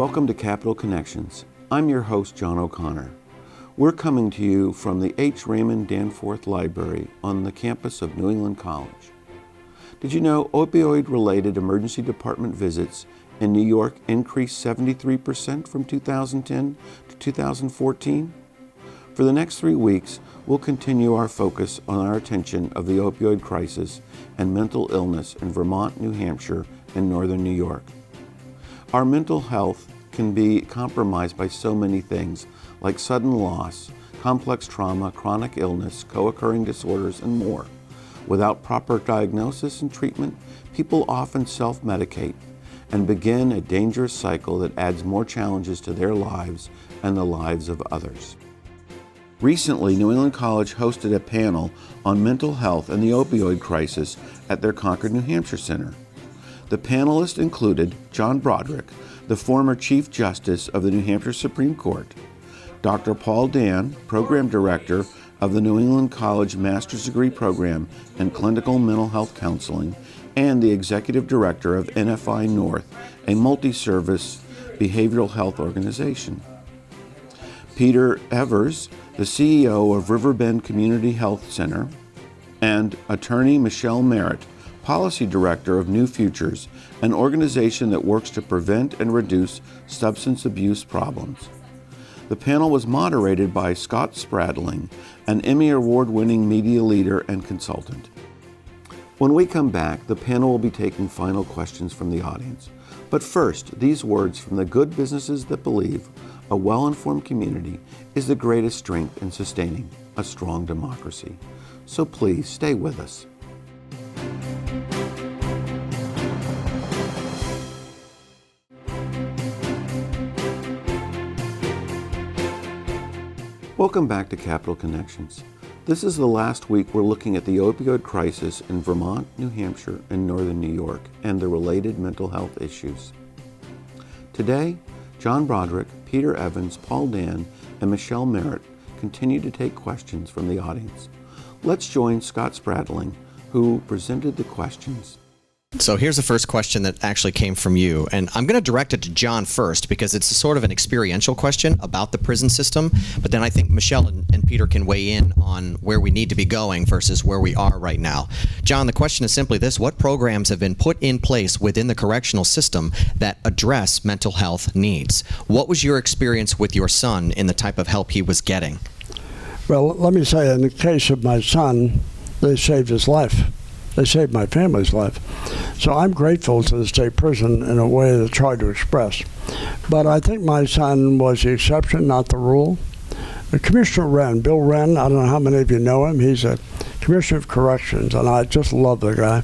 Welcome to Capital Connections. I'm your host, John O'Connor. We're coming to you from the H. Raymond Danforth Library on the campus of New England College. Did you know opioid-related emergency department visits in New York increased 73% from 2010 to 2014? For the next 3 weeks, we'll continue our focus on our attention of the opioid crisis and mental illness in Vermont, New Hampshire, and northern New York. Our mental health can be compromised by so many things, like sudden loss, complex trauma, chronic illness, co-occurring disorders, and more. Without proper diagnosis and treatment, people often self-medicate and begin a dangerous cycle that adds more challenges to their lives and the lives of others. Recently, New England College hosted a panel on mental health and the opioid crisis at their Concord, New Hampshire Center. The panelists included John Broderick, the former Chief Justice of the New Hampshire Supreme Court, Dr. Paul Dan, Program Director of the New England College Master's Degree Program in Clinical Mental Health Counseling, and the Executive Director of NFI North, a multi-service behavioral health organization. Peter Evers, the CEO of Riverbend Community Health Center, and attorney Michelle Merritt, Policy Director of New Futures, an organization that works to prevent and reduce substance abuse problems. The panel was moderated by Scott Spradling, an Emmy Award-winning media leader and consultant. When we come back, the panel will be taking final questions from the audience. But first, these words from the good businesses that believe a well-informed community is the greatest strength in sustaining a strong democracy. So please stay with us. Welcome back to Capital Connections. This is the last week we're looking at the opioid crisis in Vermont, New Hampshire, and northern New York, and the related mental health issues. Today, John Broderick, Peter Evans, Paul Dan, and Michelle Merritt continue to take questions from the audience. Let's join Scott Spradling, who presented the questions. So here's the first question that actually came from you, and I'm going to direct it to John first because it's sort of an experiential question about the prison system, but then I think Michelle and Peter can weigh in on where we need to be going versus where we are right now. John, the question is simply this: what programs have been put in place within the correctional system that address mental health needs? What was your experience with your son in the type of help he was getting? Well, let me say, in the case of my son, they saved his life. They saved my family's life. So I'm grateful to the state prison in a way to try to express. But I think my son was the exception, not the rule. Commissioner Wren, Bill Wren, I don't know how many of you know him. He's a commissioner of corrections, and I just love the guy.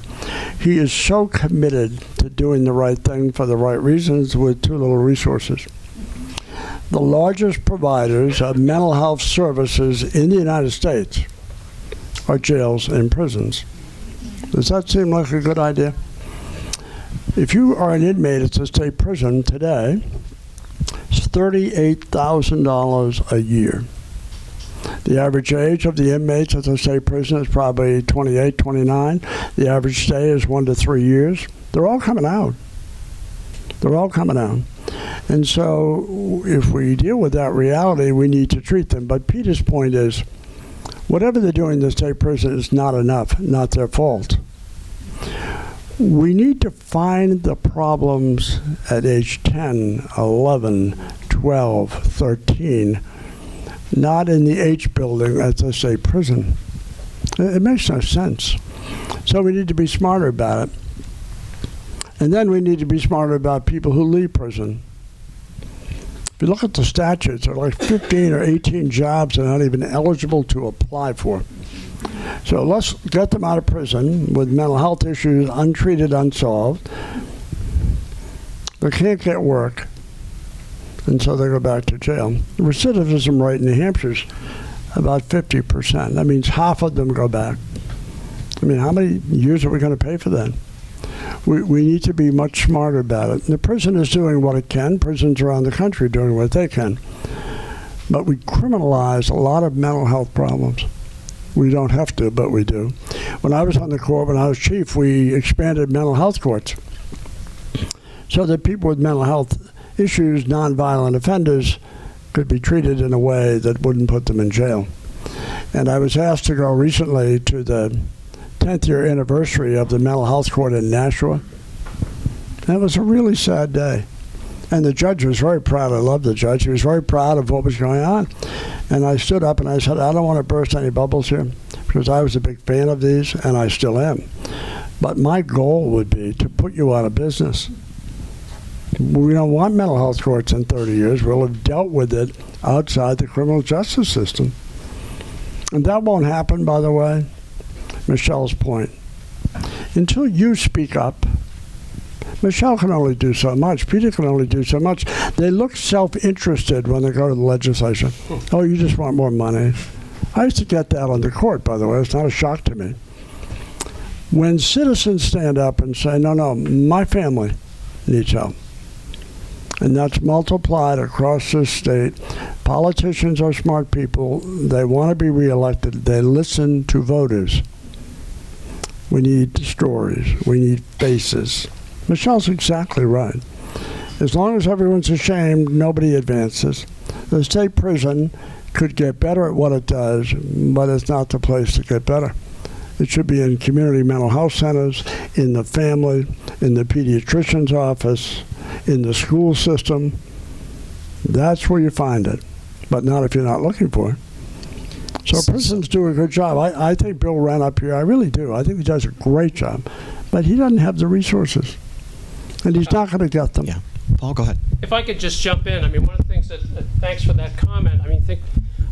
He is so committed to doing the right thing for the right reasons with too little resources. The largest providers of mental health services in the United States are jails and prisons. Does that seem like a good idea? If you are an inmate at the state prison today, it's $38,000 a year. The average age of the inmates at the state prison is probably 28, 29. The average stay is 1 to 3 years. They're all coming out. They're all coming out. And so if we deal with that reality, we need to treat them. But Peter's point is, whatever they're doing in the state prison is not enough, not their fault. We need to find the problems at age 10, 11, 12, 13, not in the H building at the state prison. It makes no sense. So we need to be smarter about it. And then we need to be smarter about people who leave prison. If you look at the statutes, there are like 15 or 18 jobs they're not even eligible to apply for. So let's get them out of prison with mental health issues untreated, unsolved. They can't get work, and so they go back to jail. Recidivism rate in New Hampshire's about 50%. That means half of them go back. I mean, how many years are we going to pay for that? We need to be much smarter about it. The prison is doing what it can. Prisons around the country are doing what they can. But we criminalize a lot of mental health problems. We don't have to, but we do. When I was on the court, when I was chief, we expanded mental health courts so that people with mental health issues, nonviolent offenders could be treated in a way that wouldn't put them in jail. And I was asked to go recently to the 10th year anniversary of the mental health court in Nashua. And it was a really sad day. And the judge was very proud. I love the judge. He was very proud of what was going on. And I stood up and I said, I don't want to burst any bubbles here, because I was a big fan of these, and I still am. But my goal would be to put you out of business. We don't want mental health courts in 30 years. We'll have dealt with it outside the criminal justice system. And that won't happen, by the way, Michelle's point. Until you speak up, Michelle can only do so much. Peter can only do so much. They look self-interested when they go to the legislature. Oh, you just want more money. I used to get that on the court, by the way. It's not a shock to me. When citizens stand up and say, no, my family needs help, and that's multiplied across this state. Politicians are smart people. They want to be reelected. They listen to voters. We need stories. We need faces. Michelle's exactly right. As long as everyone's ashamed, nobody advances. The state prison could get better at what it does, but it's not the place to get better. It should be in community mental health centers, in the family, in the pediatrician's office, in the school system. That's where you find it, but not if you're not looking for it. So prisons do a good job. I think Bill ran up here. I really do. I think he does a great job, but he doesn't have the resources, and he's not going to get them. Yeah. Paul, go ahead. If I could just jump in, I mean, one of the things that thanks for that comment. I mean,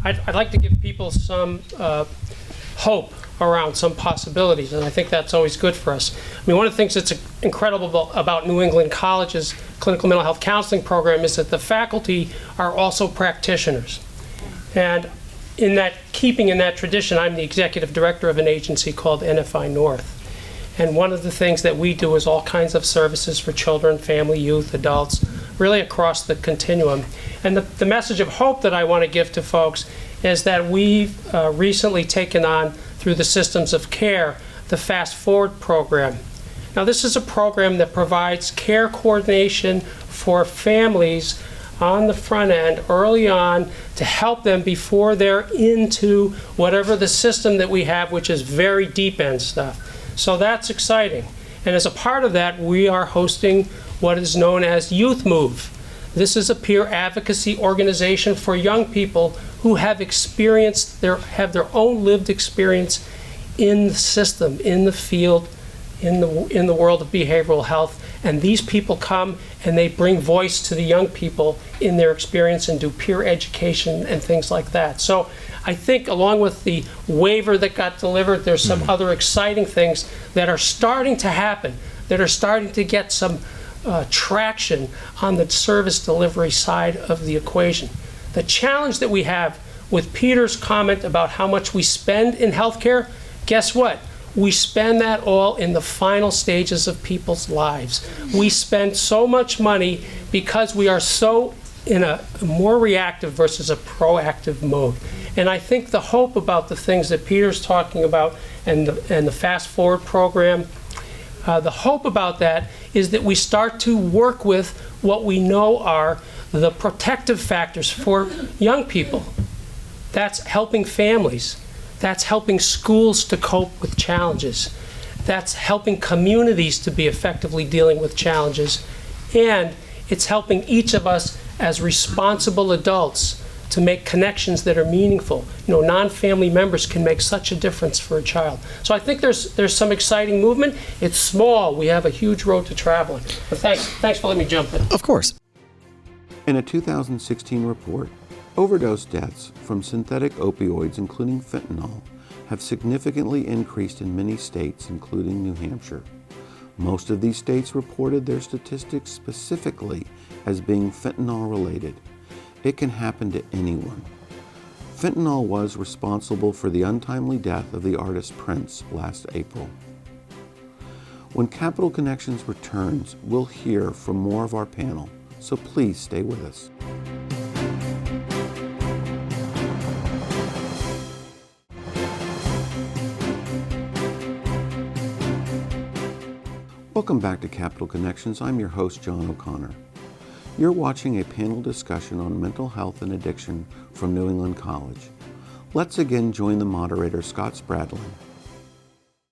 I'd like to give people some hope around some possibilities, and I think that's always good for us. I mean, one of the things that's incredible about New England College's clinical mental health counseling program is that the faculty are also practitioners. And keeping in that tradition, I'm the executive director of an agency called NFI North. And one of the things that we do is all kinds of services for children, family, youth, adults, really across the continuum. And the message of hope that I want to give to folks is that we've recently taken on, through the systems of care, the Fast Forward program. Now, this is a program that provides care coordination for families on the front end early on to help them before they're into whatever the system that we have, which is very deep end stuff. So that's exciting. And as a part of that, we are hosting what is known as Youth Move. This is a peer advocacy organization for young people who have have their own lived experience in the system, in the field, in the world of behavioral health. And these people come and they bring voice to the young people in their experience and do peer education and things like that. So I think along with the waiver that got delivered, there's some other exciting things that are starting to happen, that are starting to get some traction on the service delivery side of the equation. The challenge that we have with Peter's comment about how much we spend in healthcare, guess what? We spend that all in the final stages of people's lives. We spend so much money because we are so in a more reactive versus a proactive mode. And I think the hope about the things that Peter's talking about and the Fast Forward program, the hope about that is that we start to work with what we know are the protective factors for young people. That's helping families. That's helping schools to cope with challenges. That's helping communities to be effectively dealing with challenges. And it's helping each of us as responsible adults to make connections that are meaningful. You know, non-family members can make such a difference for a child. So I think there's some exciting movement. It's small. We have a huge road to travel. But thanks for letting me jump in. Of course. In a 2016 report, overdose deaths from synthetic opioids, including fentanyl, have significantly increased in many states, including New Hampshire. Most of these states reported their statistics specifically as being fentanyl-related. It can happen to anyone. Fentanyl was responsible for the untimely death of the artist Prince last April. When Capital Connections returns, we'll hear from more of our panel, so please stay with us. Welcome back to Capital Connections. I'm your host, John O'Connor. You're watching a panel discussion on mental health and addiction from New England College. Let's again join the moderator, Scott Spradlin.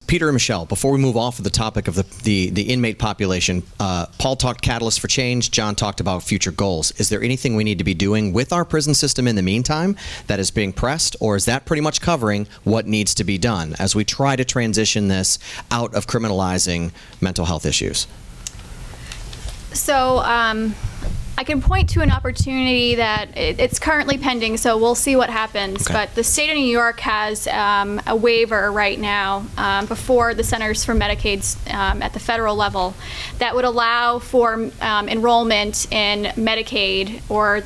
Peter and Michelle, before we move off of the topic of the inmate population, Paul talked catalyst for change, John talked about future goals. Is there anything we need to be doing with our prison system in the meantime that is being pressed, or is that pretty much covering what needs to be done as we try to transition this out of criminalizing mental health issues? So I can point to an opportunity that it's currently pending, so we'll see what happens. Okay. But the state of New York has a waiver right now before the Centers for Medicaid at the federal level that would allow for enrollment in Medicaid or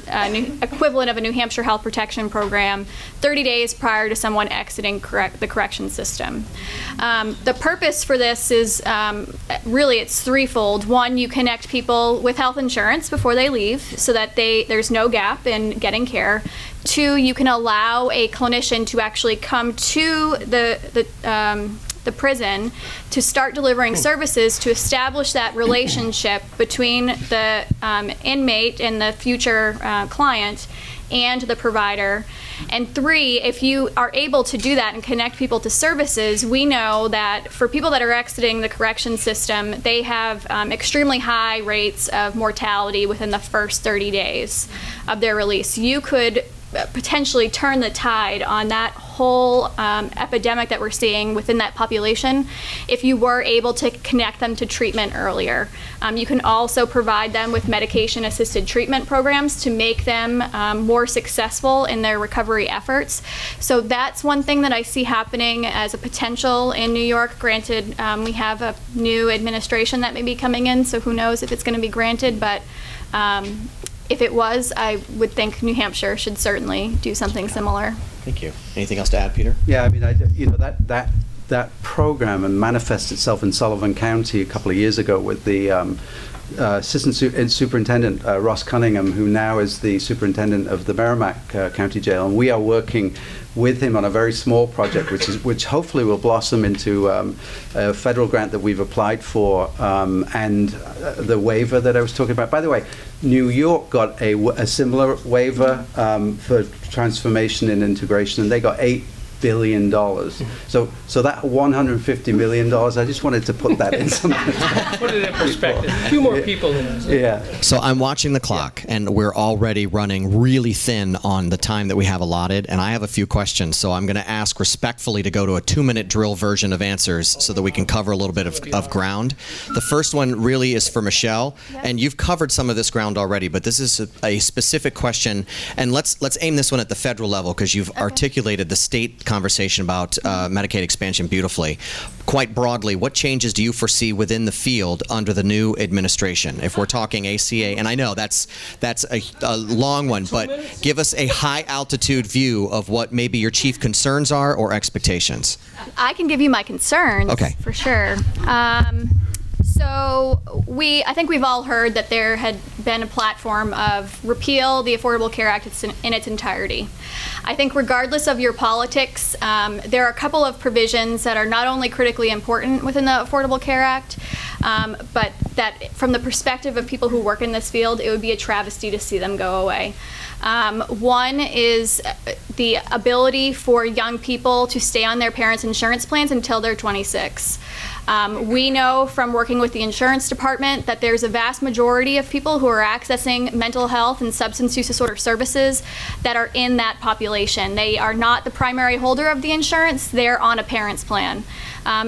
equivalent of a New Hampshire Health Protection Program 30 days prior to someone exiting the correction system. The purpose for this is really it's threefold. One, you connect people with health insurance before they leave so that there's no gap in getting care. Two, you can allow a clinician to actually come to the prison to start delivering services to establish that relationship between the inmate and the future client and the provider. And three, if you are able to do that and connect people to services, we know that for people that are exiting the correction system, they have extremely high rates of mortality within the first 30 days of their release. You could potentially turn the tide on that whole epidemic that we're seeing within that population if you were able to connect them to treatment earlier. You can also provide them with medication-assisted treatment programs to make them more successful in their recovery efforts. So that's one thing that I see happening as a potential in New York. Granted, we have a new administration that may be coming in, so who knows if it's going to be granted, but if it was, I would think New Hampshire should certainly do something similar. Thank you. Anything else to add, Peter? Yeah, I mean, that program manifested itself in Sullivan County a couple of years ago with the Assistant Superintendent Ross Cunningham, who now is the Superintendent of the Merrimack County Jail, and we are working with him on a very small project, which hopefully will blossom into a federal grant that we've applied for, and the waiver that I was talking about. By the way, New York got a similar waiver for transformation and integration, and they got $8 billion. So that $150 million, I just wanted to put that in some Put it in perspective. A few more people than us. Yeah. So I'm watching the clock, and we're already running really thin on the time that we have allotted, and I have a few questions, so I'm going to ask respectfully to go to a 2-minute drill version of answers so that we can cover a little bit of ground. The first one really is for Michelle, and you've covered some of this ground already, but this is a specific question, and let's aim this one at the federal level because you've articulated the state conversation about Medicaid expansion beautifully. Quite broadly, what changes do you foresee within the field under the new administration? If we're talking ACA, and I know that's a long one, but give us a high altitude view of what maybe your chief concerns are or expectations. I can give you my concerns, Okay. for sure. So I think we've all heard that there had been a platform of repeal the Affordable Care Act in its entirety. I think regardless of your politics, there are a couple of provisions that are not only critically important within the Affordable Care Act, but that from the perspective of people who work in this field, it would be a travesty to see them go away. One is the ability for young people to stay on their parents' insurance plans until they're 26. We know from working with the insurance department that there's a vast majority of people who are accessing mental health and substance use disorder services that are in that population. They are not the primary holder of the insurance, they're on a parent's plan.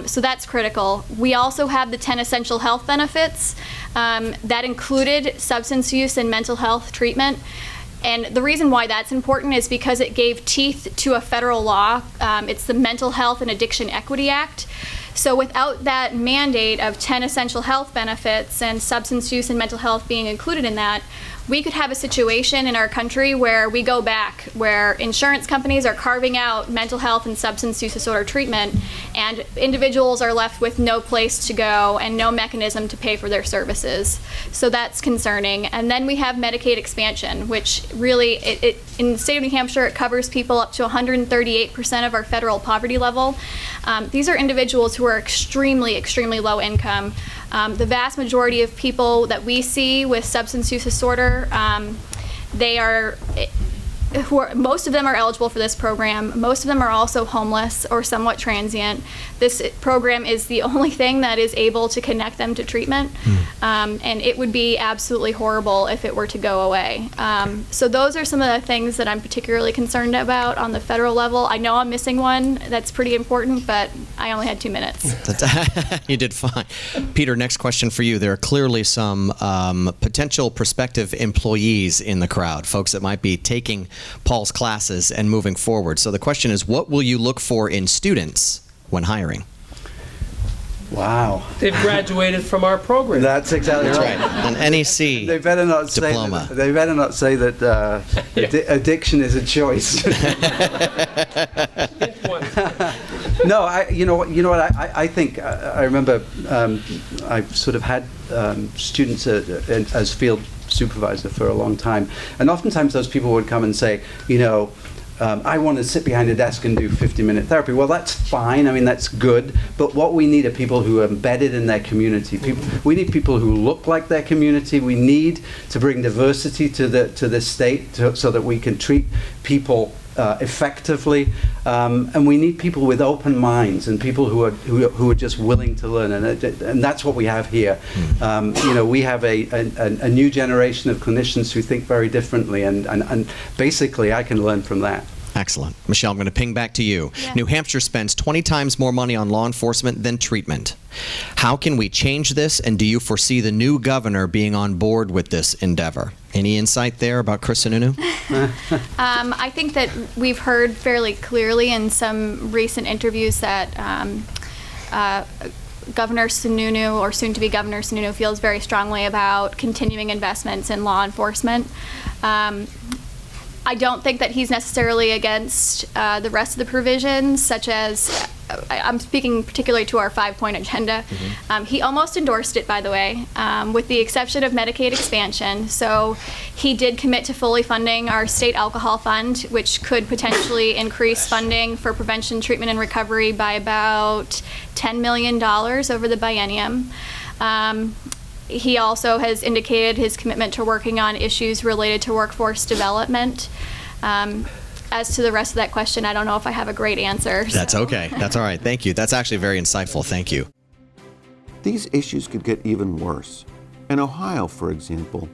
So that's critical. We also have the 10 essential health benefits that included substance use and mental health treatment. And the reason why that's important is because it gave teeth to a federal law. It's the Mental Health and Addiction Equity Act. So without that mandate of 10 essential health benefits and substance use and mental health being included in that, we could have a situation in our country where we go back, where insurance companies are carving out mental health and substance use disorder treatment, and individuals are left with no place to go and no mechanism to pay for their services. So that's concerning. And then we have Medicaid expansion, which really, in the state of New Hampshire, it covers people up to 138% of our federal poverty level. These are individuals who are extremely, extremely low income. The vast majority of people that we see with substance use disorder, most of them are eligible for this program. Most of them are also homeless or somewhat transient. This program is the only thing that is able to connect them to treatment, and it would be absolutely horrible if it were to go away. So those are some of the things that I'm particularly concerned about on the federal level. I know I'm missing one that's pretty important, but I only had 2 minutes. You did fine. Peter, next question for you. There are clearly some potential prospective employees in the crowd, folks that might be taking Paul's classes and moving forward. So the question is, what will you look for in students when hiring? Wow. They've graduated from our program. That's exactly right. An NEC They better not diploma. say that, they better not say that addiction is a choice. No, you know what? I think I remember I've sort of had students as field supervisor for a long time, and oftentimes those people would come and say, I want to sit behind a desk and do 50-minute therapy. Well, that's fine. I mean, that's good. But what we need are people who are embedded in their community. We need people who look like their community. We need to bring diversity to the state so that we can treat people effectively, and we need people with open minds and people who are just willing to learn, and that's what we have here. We have a new generation of clinicians who think very differently, and basically I can learn from that. Excellent. Michelle, I'm going to ping back to you. Yeah. New Hampshire spends 20 times more money on law enforcement than treatment. How can we change this, and do you foresee the new governor being on board with this endeavor? Any insight there about Chris Sununu? I think that we've heard fairly clearly in some recent interviews that Governor Sununu, or soon-to-be Governor Sununu, feels very strongly about continuing investments in law enforcement. I don't think that he's necessarily against the rest of the provisions, such as, I'm speaking particularly to our 5-point agenda. He almost endorsed it, by the way, with the exception of Medicaid expansion. So he did commit to fully funding our state alcohol fund, which could potentially increase funding for prevention, treatment, and recovery by about $10 million over the biennium. He also has indicated his commitment to working on issues related to workforce development. As to the rest of that question, I don't know if I have a great answer. That's okay. That's all right. Thank you. That's actually very insightful. Thank you. These issues could get even worse. In Ohio, for example,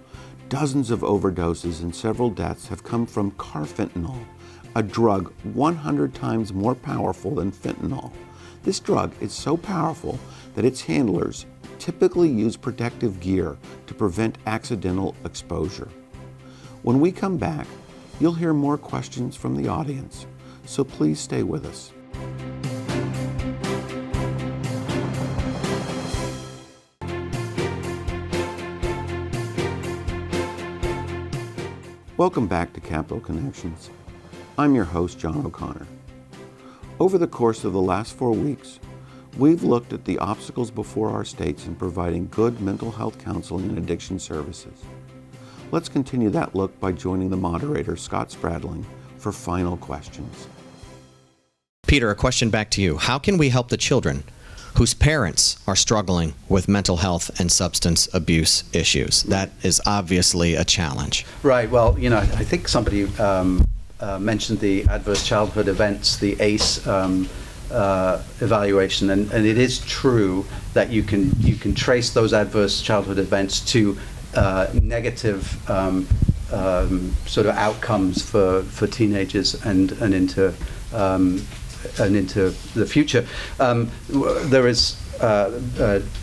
dozens of overdoses and several deaths have come from carfentanil, a drug 100 times more powerful than fentanyl. This drug is so powerful that its handlers typically use protective gear to prevent accidental exposure. When we come back, you'll hear more questions from the audience, so please stay with us. Welcome back to Capital Connections. I'm your host, John O'Connor. Over the course of the last 4 weeks, we've looked at the obstacles before our states in providing good mental health counseling and addiction services. Let's continue that look by joining the moderator, Scott Spradling, for final questions. Peter, a question back to you. How can we help the children whose parents are struggling with mental health and substance abuse issues? That is obviously a challenge. Right. Well, I think somebody mentioned the adverse childhood events, the ACE evaluation, and it is true that you can trace those adverse childhood events to negative sort of outcomes for teenagers and into the future. There is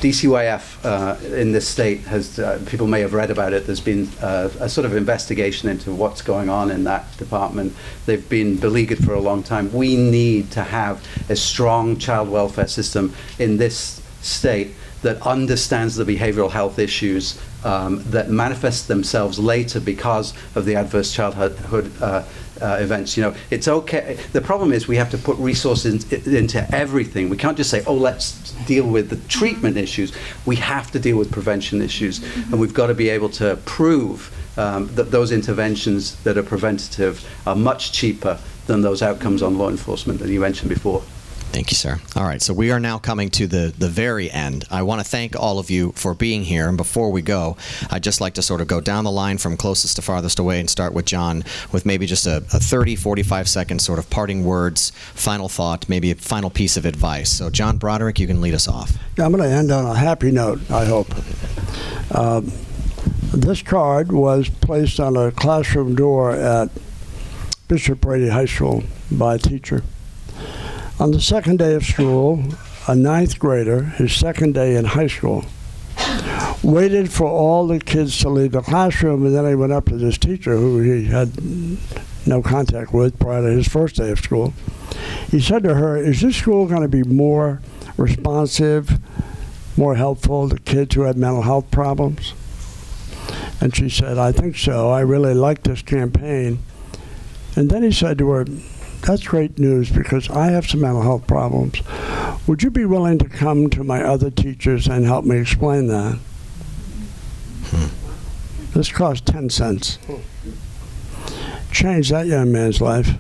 DCYF in this state has, people may have read about it, there's been a sort of investigation into what's going on in that department. They've been beleaguered for a long time. We need to have a strong child welfare system in this state that understands the behavioral health issues that manifest themselves later because of the adverse childhood events. It's okay. The problem is we have to put resources into everything. We can't just say, oh, let's deal with the treatment issues. We have to deal with prevention issues, and we've got to be able to prove that those interventions that are preventative are much cheaper than those outcomes on law enforcement that you mentioned before. Thank you, sir. All right, so we are now coming to the very end. I want to thank all of you for being here. And before we go, I'd just like to sort of go down the line from closest to farthest away and start with John with maybe just a 30, 45-second sort of parting words, final thought, maybe a final piece of advice. So, John Broderick, you can lead us off. Yeah, I'm going to end on a happy note, I hope. This card was placed on a classroom door at Bishop Brady High School by a teacher. On the second day of school, a ninth grader, his second day in high school, waited for all the kids to leave the classroom, and then he went up to this teacher who he had no contact with prior to his first day of school. He said to her, "Is this school going to be more responsive, more helpful to kids who have mental health problems?" And she said, "I think so. I really like this campaign." And then he said to her, "That's great news because I have some mental health problems. Would you be willing to come to my other teachers and help me explain that?" This cost 10 cents. Changed that young man's life.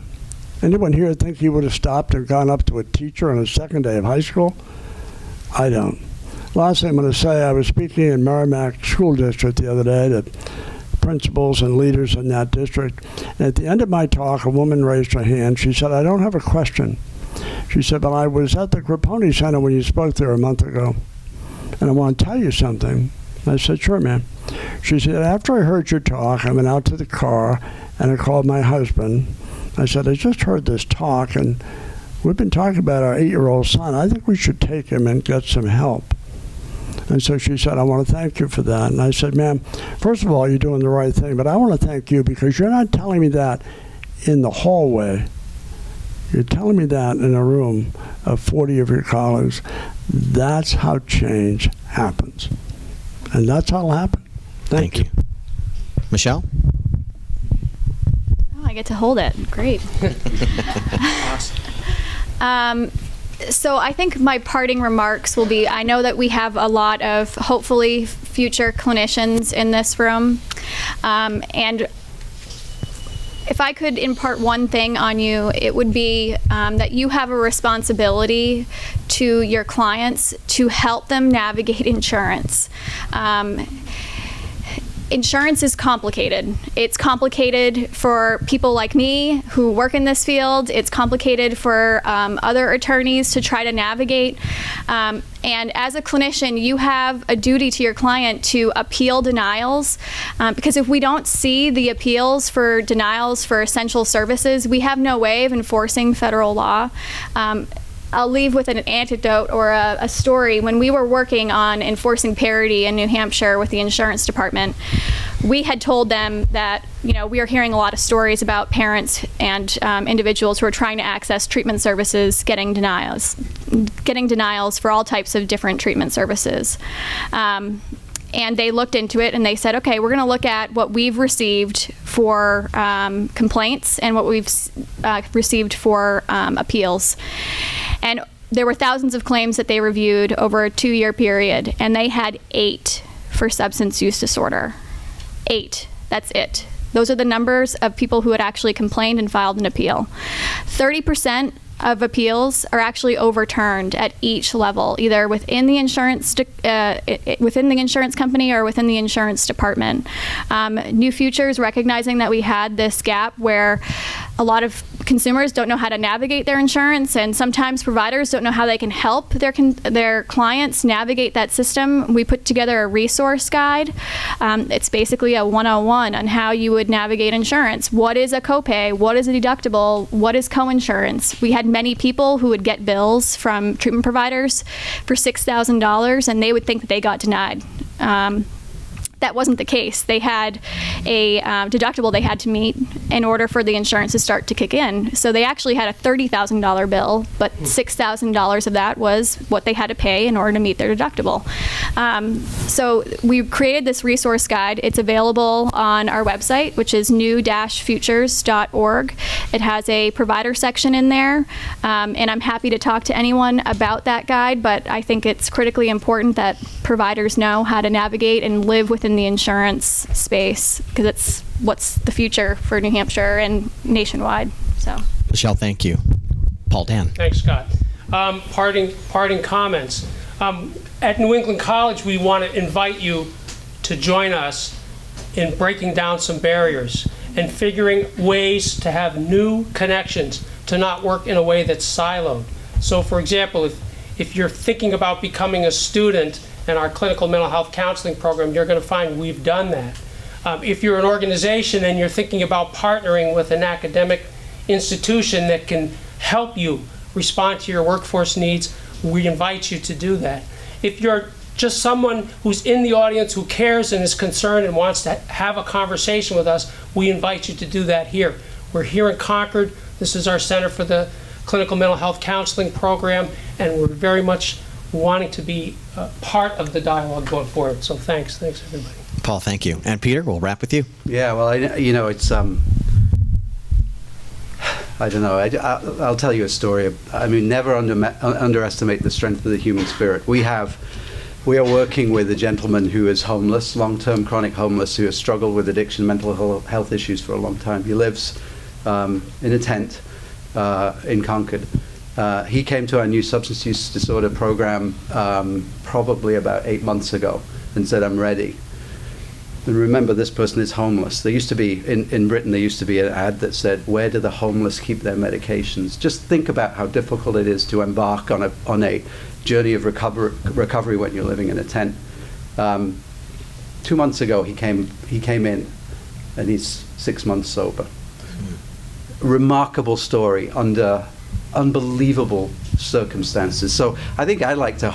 Anyone here think he would have stopped and gone up to a teacher on his second day of high school? I don't. Last thing I'm going to say, I was speaking in Merrimack School District the other day to principals and leaders in that district. And at the end of my talk, a woman raised her hand. She said, "I don't have a question." She said, "But I was at the Grapponi Center when you spoke there a month ago, and I want to tell you something." I said, "Sure, ma'am." She said, "After I heard your talk, I went out to the car and I called my husband. I said, I just heard this talk, and we've been talking about our 8-year-old son. I think we should take him and get some help." And so she said, "I want to thank you for that." And I said, "Ma'am, first of all, you're doing the right thing, but I want to thank you because you're not telling me that in the hallway. You're telling me that in a room of 40 of your colleagues. That's how change happens. And that's how it'll happen." Thank you. Michelle? Oh, I get to hold it. Great. So I think my parting remarks will be, I know that we have a lot of hopefully future clinicians in this room. And if I could impart one thing on you, it would be that you have a responsibility to your clients to help them navigate insurance. Insurance is complicated. It's complicated for people like me who work in this field. It's complicated for other attorneys to try to navigate. And as a clinician, you have a duty to your client to appeal denials. Because if we don't see the appeals for denials for essential services, we have no way of enforcing federal law. I'll leave with an anecdote or a story. When we were working on enforcing parity in New Hampshire with the insurance department, we had told them that, we are hearing a lot of stories about parents and individuals who are trying to access treatment services getting denials for all types of different treatment services. And they looked into it and they said, okay, we're going to look at what we've received for complaints and what we've received for appeals. And there were thousands of claims that they reviewed over a 2-year period, and they had 8 for substance use disorder. 8. That's it. Those are the numbers of people who had actually complained and filed an appeal. 30% of appeals are actually overturned at each level, either within the insurance company or within the insurance department. New Futures, recognizing that we had this gap where a lot of consumers don't know how to navigate their insurance, and sometimes providers don't know how they can help their clients navigate that system. We put together a resource guide. It's basically a 101 on how you would navigate insurance. What is a copay? What is a deductible? What is coinsurance? We had many people who would get bills from treatment providers for $6,000, and they would think that they got denied. That wasn't the case. They had a deductible they had to meet in order for the insurance to start to kick in. So they actually had a $30,000 bill, but $6,000 of that was what they had to pay in order to meet their deductible. So we created this resource guide. It's available on our website, which is new-futures.org. It has a provider section in there, and I'm happy to talk to anyone about that guide, but I think it's critically important that providers know how to navigate and live within the insurance space, because it's what's the future for New Hampshire and nationwide. So, Michelle, thank you. Paul Dan. Thanks, Scott. parting comments. At New England College, we want to invite you to join us in breaking down some barriers and figuring ways to have new connections, to not work in a way that's siloed. So for example, if you're thinking about becoming a student in our clinical mental health counseling program, you're going to find we've done that. If you're an organization and you're thinking about partnering with an academic institution that can help you respond to your workforce needs, we invite you to do that. If you're just someone who's in the audience who cares and is concerned and wants to have a conversation with us, we invite you to do that here. We're here in Concord. This is our Center for the Clinical Mental Health Counseling Program, and we're very much wanting to be part of the dialogue going forward. So thanks everybody. Paul, thank you. And Peter, we'll wrap with you. Yeah, well, it's I don't know. I'll tell you a story. I mean, never underestimate the strength of the human spirit. We are working with a gentleman who is homeless, long-term chronic homeless, who has struggled with addiction, mental health issues for a long time. He lives in a tent in Concord. He came to our new substance use disorder program probably about 8 months ago and said, I'm ready. And remember, this person is homeless. There used to be, in Britain, there used to be an ad that said, where do the homeless keep their medications? Just think about how difficult it is to embark on a journey of recovery when you're living in a tent. 2 months ago, he came in, and he's 6 months sober. Remarkable story under unbelievable circumstances. So I think I'd like to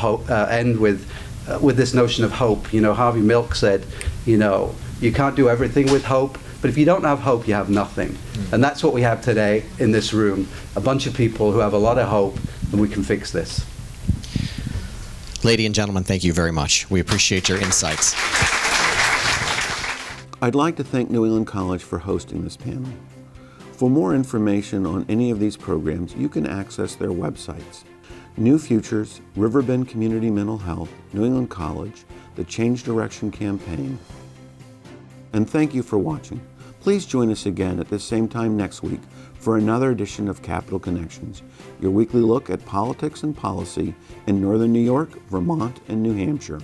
end with this notion of hope. You know, Harvey Milk said, you can't do everything with hope, but if you don't have hope, you have nothing. And that's what we have today in this room, a bunch of people who have a lot of hope, and we can fix this. Ladies and gentlemen, thank you very much. We appreciate your insights. I'd like to thank New England College for hosting this panel. For more information on any of these programs, you can access their websites: New Futures, Riverbend Community Mental Health, New England College, the Change Direction Campaign. And thank you for watching. Please join us again at this same time next week for another edition of Capital Connections, your weekly look at politics and policy in Northern New York, Vermont, and New Hampshire.